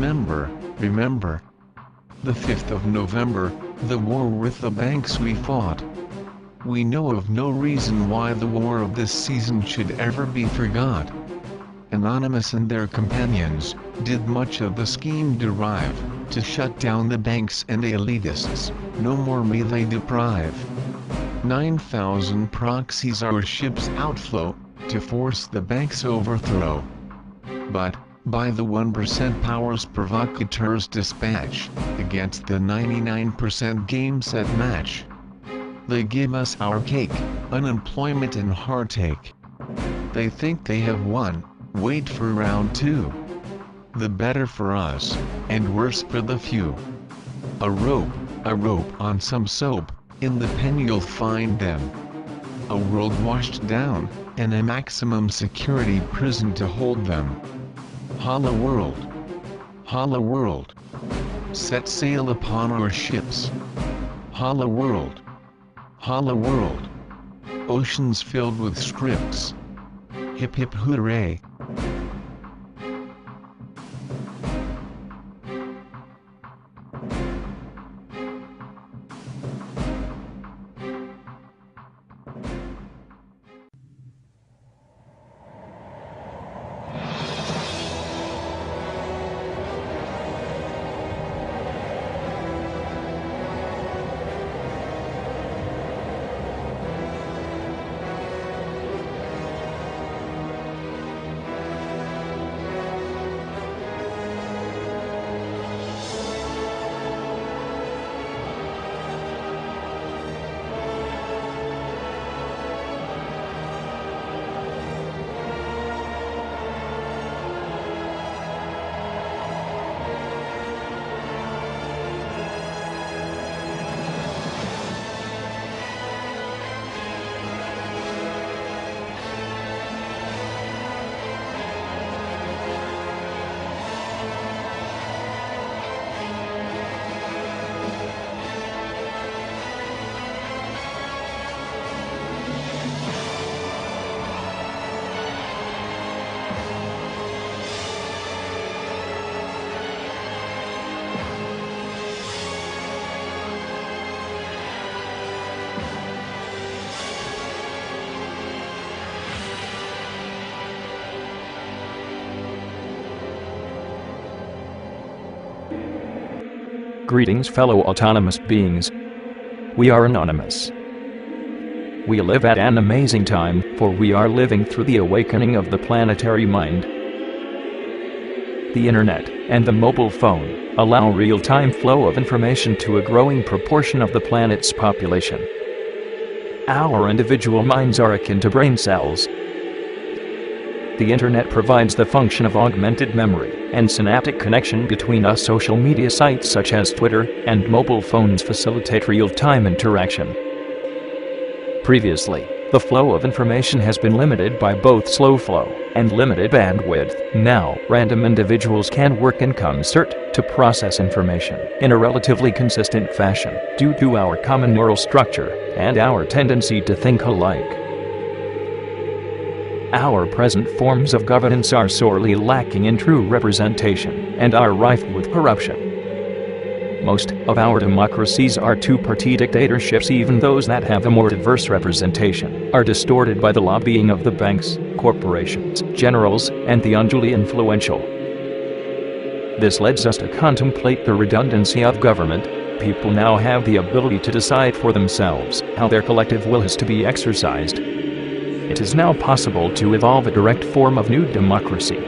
remember. The 5th of November, the war with the banks we fought. We know of no reason why the war of this season should ever be forgot. Anonymous and their companions did much of the scheme derive to shut down the banks and elitists. No more may they deprive 9,000 proxies our ships outflow to force the bank's overthrow. But by the 1% powers provocateurs dispatch against the 99% game set match. They give us our cake, unemployment and heartache. They think they have won, wait for round 2. The better for us, and worse for the few. A rope on some soap, in the pen you'll find them. A world washed down, and a maximum security prison to hold them. Holla world, set sail upon our ships. Holla world, oceans filled with scripts. Hip hip hooray. Greetings, fellow autonomous beings. We are anonymous. We live at an amazing time, for we are living through the awakening of the planetary mind. The internet and the mobile phone allow real-time flow of information to a growing proportion of the planet's population. Our individual minds are akin to brain cells. The internet provides the function of augmented memory and synaptic connection between us. Social media sites such as Twitter and mobile phones facilitate real-time interaction. Previously, the flow of information has been limited by both slow flow and limited bandwidth. Now, random individuals can work in concert to process information in a relatively consistent fashion due to our common neural structure and our tendency to think alike. Our present forms of governance are sorely lacking in true representation and are rife with corruption. Most of our democracies are two-party dictatorships. Even those that have a more diverse representation are distorted by the lobbying of the banks, corporations, generals, and the unduly influential. This leads us to contemplate the redundancy of government. People now have the ability to decide for themselves how their collective will is to be exercised. It is now possible to evolve a direct form of new democracy.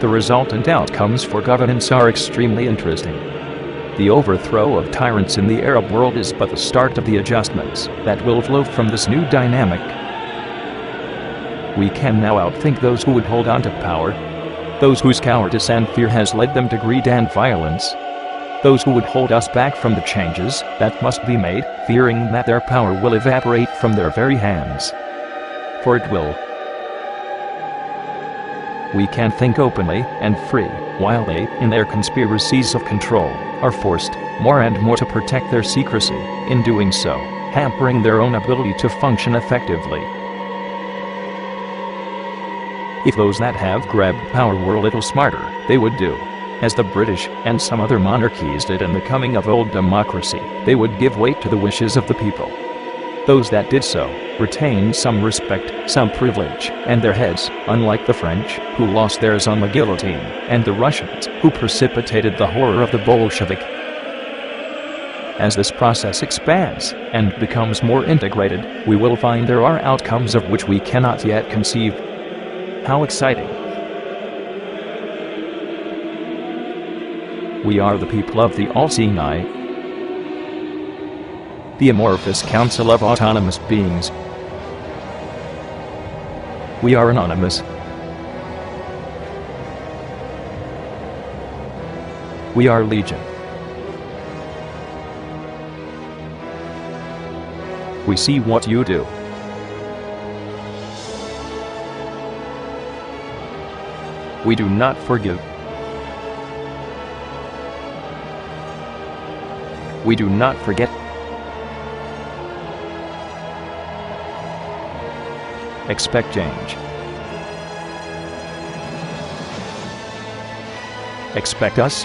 The resultant outcomes for governance are extremely interesting. The overthrow of tyrants in the Arab world is but the start of the adjustments that will flow from this new dynamic. We can now outthink those who would hold on to power, those whose cowardice and fear has led them to greed and violence, those who would hold us back from the changes that must be made, fearing that their power will evaporate from their very hands. For it will. We can think openly and free, while they, in their conspiracies of control, are forced more and more to protect their secrecy, in doing so, hampering their own ability to function effectively. If those that have grabbed power were a little smarter, they would do as the British and some other monarchies did in the coming of old democracy. They would give weight to the wishes of the people. Those that did so retained some respect, some privilege, and their heads, unlike the French, who lost theirs on the guillotine, and the Russians, who precipitated the horror of the Bolshevik. As this process expands and becomes more integrated, we will find there are outcomes of which we cannot yet conceive. How exciting! We are the people of the all-seeing eye, the amorphous council of autonomous beings. We are anonymous. We are legion. We see what you do. We do not forgive. We do not forget. Expect change. Expect us.